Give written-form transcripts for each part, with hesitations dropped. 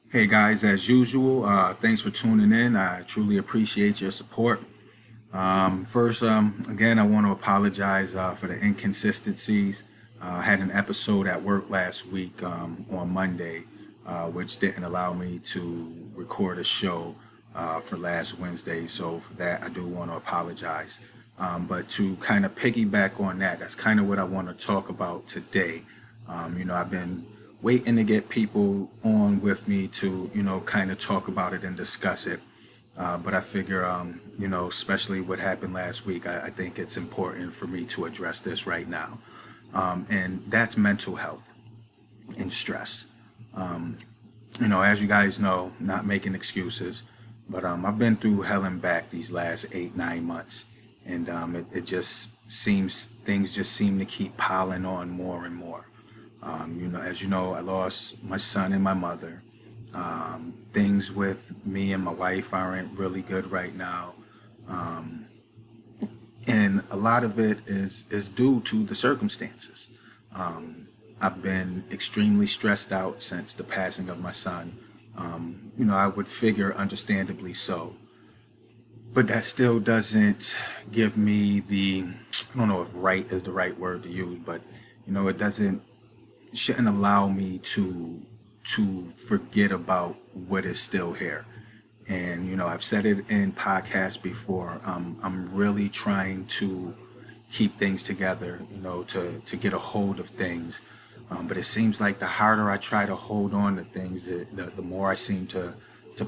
Hey guys, as usual, thanks for tuning in. I truly appreciate your support. First, again, I want to apologize for the inconsistencies. I had an episode at work last week on Monday, which didn't allow me to record a show for last Wednesday. So for that, I do want to apologize. But to kind of piggyback on that, that's kind of what I want to talk about today. I've been waiting to get people on with me to, kind of talk about it and discuss it. But I figure, especially what happened last week, I think it's important for me to address this right now. And that's mental health and stress. Um, as you guys know, not making excuses, but I've been through hell and back these last 8, 9 months. And it just seems, things just seem to keep piling on more and more. As you know, I lost my son and my mother. Things with me and my wife aren't really good right now. Um, and a lot of it is due to the circumstances. Um, I've been extremely stressed out since the passing of my son. I would figure understandably so. But that still doesn't give me I don't know if right is the right word to use, but, it shouldn't allow me to forget about what is still here. And I've said it in podcasts before. I'm really trying to keep things together. To get a hold of things. But it seems like the harder I try to hold on to things, the more I seem to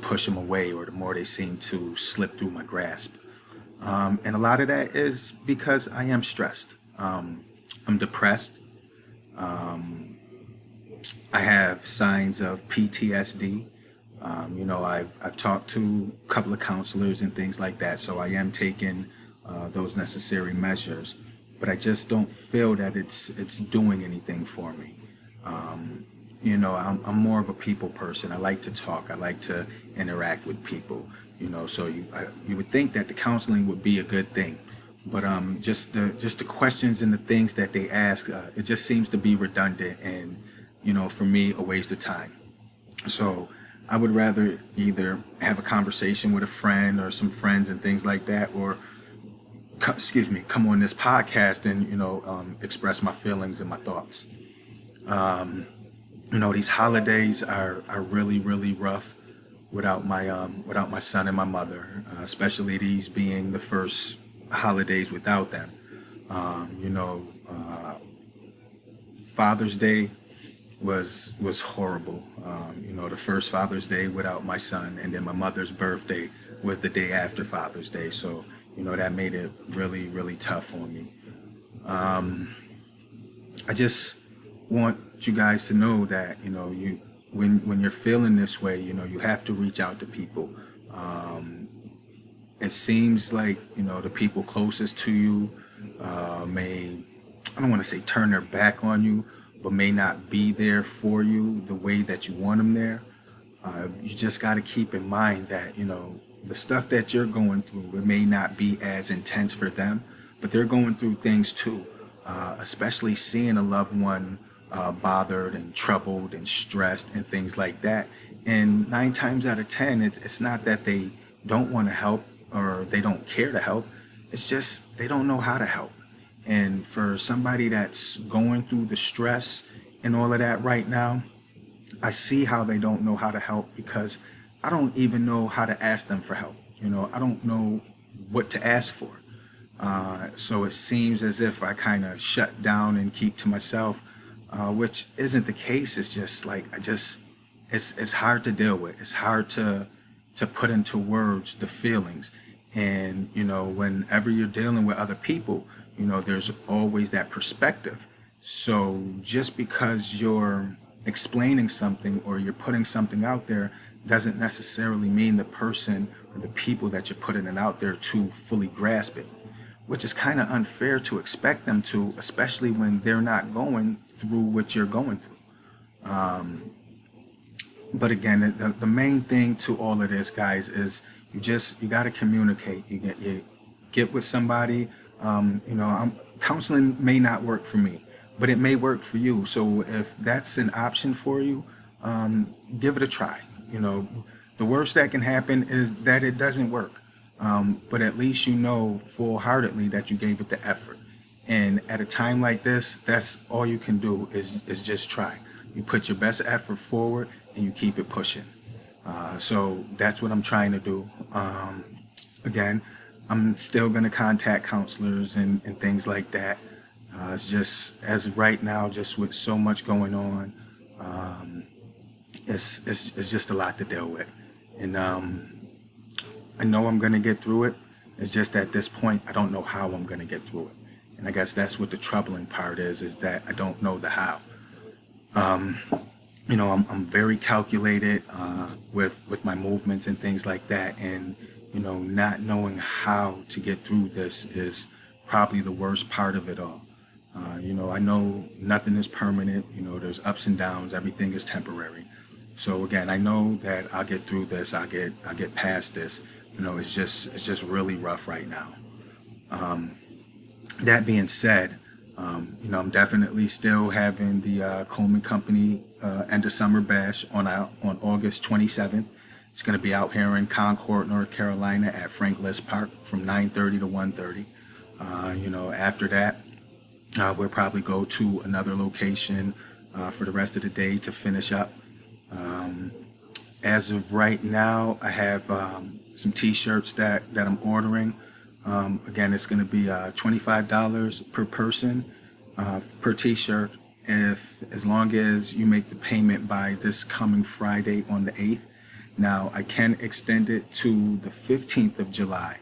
push them away, or the more they seem to slip through my grasp. And a lot of that is because I am stressed. I'm depressed. Um, I have signs of PTSD. I've talked to a couple of counselors and things like that, so I am taking those necessary measures. But I just don't feel that it's doing anything for me. Um, I'm more of a people person. I like to talk. I like to interact with people. So you would think that the counseling would be a good thing, but just the questions and the things that they ask, it just seems to be redundant and for me a waste of time. So I would rather either have a conversation with a friend or some friends and things like that, or come on this podcast and express my feelings and my thoughts. Um, these holidays are really really rough without my son and my mother, especially these being the first holidays without them. Um, you know, uh, Father's Day was horrible. The first Father's Day without my son, and then my mother's birthday was the day after Father's Day. So that made it really really tough on me. Um, I just want you guys to know that you when you're feeling this way, you have to reach out to people. Um, it seems like the people closest to you may, I don't want to say turn their back on you, but may not be there for you the way that you want them there. You just got to keep in mind that the stuff that you're going through, it may not be as intense for them, but they're going through things too. Especially seeing a loved one bothered and troubled and stressed and things like that. And 9 times out of 10, it's not that they don't want to help or they don't care to help. It's just they don't know how to help. And for somebody that's going through the stress and all of that right now, I see how they don't know how to help, because I don't even know how to ask them for help. I don't know what to ask for. So it seems as if I kind of shut down and keep to myself, which isn't the case. It's just like it's hard to deal with. It's hard to put into words the feelings. And whenever you're dealing with other people, there's always that perspective. So just because you're explaining something or you're putting something out there doesn't necessarily mean the person or the people that you're putting it out there to fully grasp it, which is kind of unfair to expect them to, especially when they're not going through what you're going through. But again, the main thing to all of this, guys, is you got to communicate. You get with somebody. Counseling may not work for me, but it may work for you. So if that's an option for you, give it a try. You know, the worst that can happen is that it doesn't work. But at least you know full-heartedly that you gave it the effort. And at a time like this, that's all you can do is just try. You put your best effort forward and you keep it pushing. So that's what I'm trying to do. Again, I'm still going to contact counselors and things like that. It's just, as of right now, just with so much going on, it's just a lot to deal with. And I know I'm going to get through it. It's just at this point, I don't know how I'm going to get through it. And I guess that's what the troubling part is that I don't know the how. I'm very calculated with my movements and things like that. And, not knowing how to get through this is probably the worst part of it all. I know nothing is permanent. There's ups and downs. Everything is temporary. So again, I know that I'll get through this. I'll get past this. It's just really rough right now. That being said, I'm definitely still having the Coleman Company end of summer bash on August 27th. It's going to be out here in Concord, North Carolina at Frank List Park from 9:30 to 1:30. After that, we'll probably go to another location for the rest of the day to finish up. As of right now, I have some t-shirts that I'm ordering. Again, it's going to be $25 per person per t-shirt, as long as you make the payment by this coming Friday on the 8th. Now, I can extend it to the 15th of July,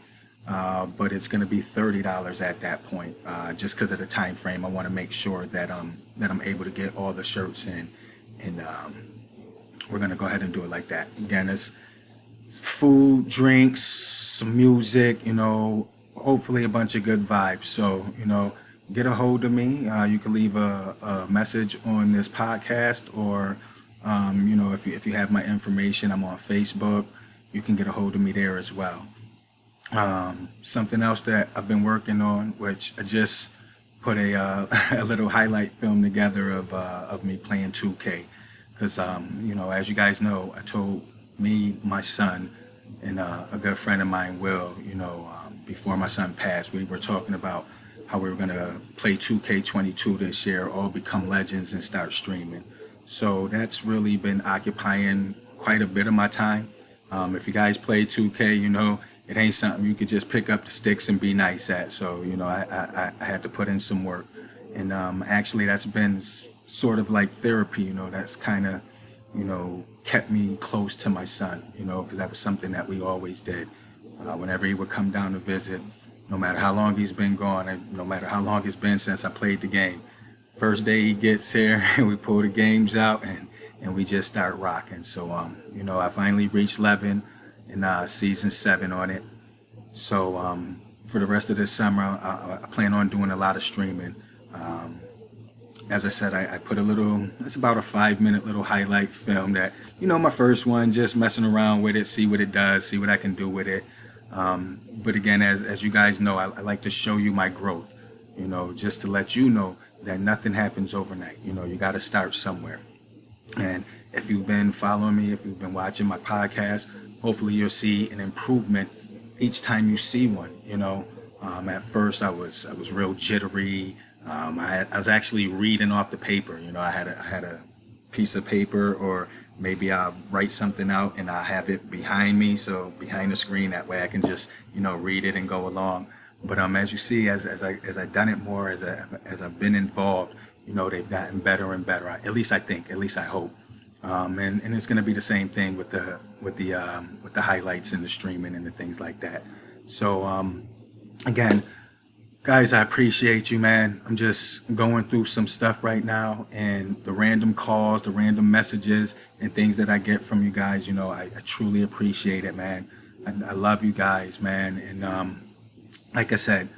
but it's going to be $30 at that point, just because of the time frame. I want to make sure that I'm able to get all the shirts in, and we're going to go ahead and do it like that. Again, it's food, drinks, some music, hopefully a bunch of good vibes. So, get a hold of me. You can leave a message on this podcast, or, if you have my information, I'm on Facebook. You can get a hold of me there as well. Something else that I've been working on, which I just put a little highlight film together of me playing 2K. Because, as you guys know, I told my son, and a good friend of mine, Will, before my son passed, we were talking about how we were going to play 2K22 this year, all become legends and start streaming. So that's really been occupying quite a bit of my time. If you guys play 2K, it ain't something you could just pick up the sticks and be nice at. So, I had to put in some work. And actually, that's been sort of like therapy, that's kind of, kept me close to my son, because that was something that we always did. Whenever he would come down to visit, no matter how long he's been gone, and no matter how long it's been since I played the game, first day he gets here, we pull the games out, and we just start rocking. So, I finally reached 11 in season 7 on it. So, for the rest of this summer, I plan on doing a lot of streaming. As I said, I put it's about a 5-minute little highlight film that, my first one, just messing around with it, see what it does, see what I can do with it. But again, as you guys know, I like to show you my growth, just to let you know that nothing happens overnight. You got to start somewhere. And if you've been following me, if you've been watching my podcast, hopefully you'll see an improvement each time you see one. At first I was real jittery. I was actually reading off the paper. I had a piece of paper, or maybe I'll write something out and I'll have it behind me, so behind the screen, that way I can just read it and go along. But as you see, as I've done it more, as I've been involved, they've gotten better and better. At least I think, at least I hope. And it's going to be the same thing with the highlights and the streaming and the things like that. So again, guys, I appreciate you, man. I'm just going through some stuff right now, and the random calls, the random messages and things that I get from you guys, I truly appreciate it, man. I love you guys, man. And like I said,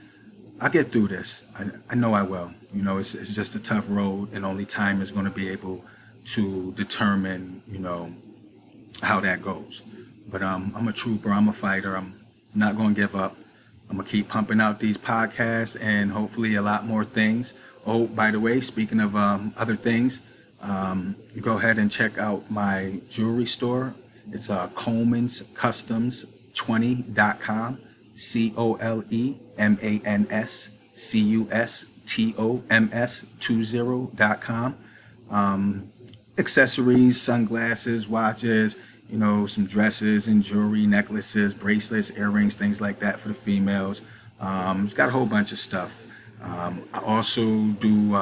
I'll get through this. I know I will. It's just a tough road, and only time is going to be able to determine, how that goes. But I'm a trooper. I'm a fighter. I'm not going to give up. I'm going to keep pumping out these podcasts and hopefully a lot more things. Oh, by the way, speaking of other things, you go ahead and check out my jewelry store. It's Coleman'sCustoms20.com. ColemanSCustoms20.com. Accessories, sunglasses, watches, some dresses and jewelry, necklaces, bracelets, earrings, things like that for the females. It's got a whole bunch of stuff. I also do,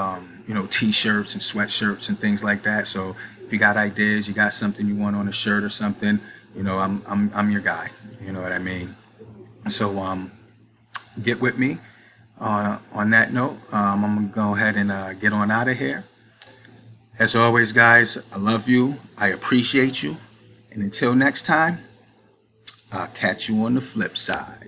t-shirts and sweatshirts and things like that. So if you got ideas, you got something you want on a shirt or something, I'm your guy. You know what I mean? So get with me. On that note, I'm gonna go ahead and get on out of here. As always, guys, I love you. I appreciate you. And until next time, I'll catch you on the flip side.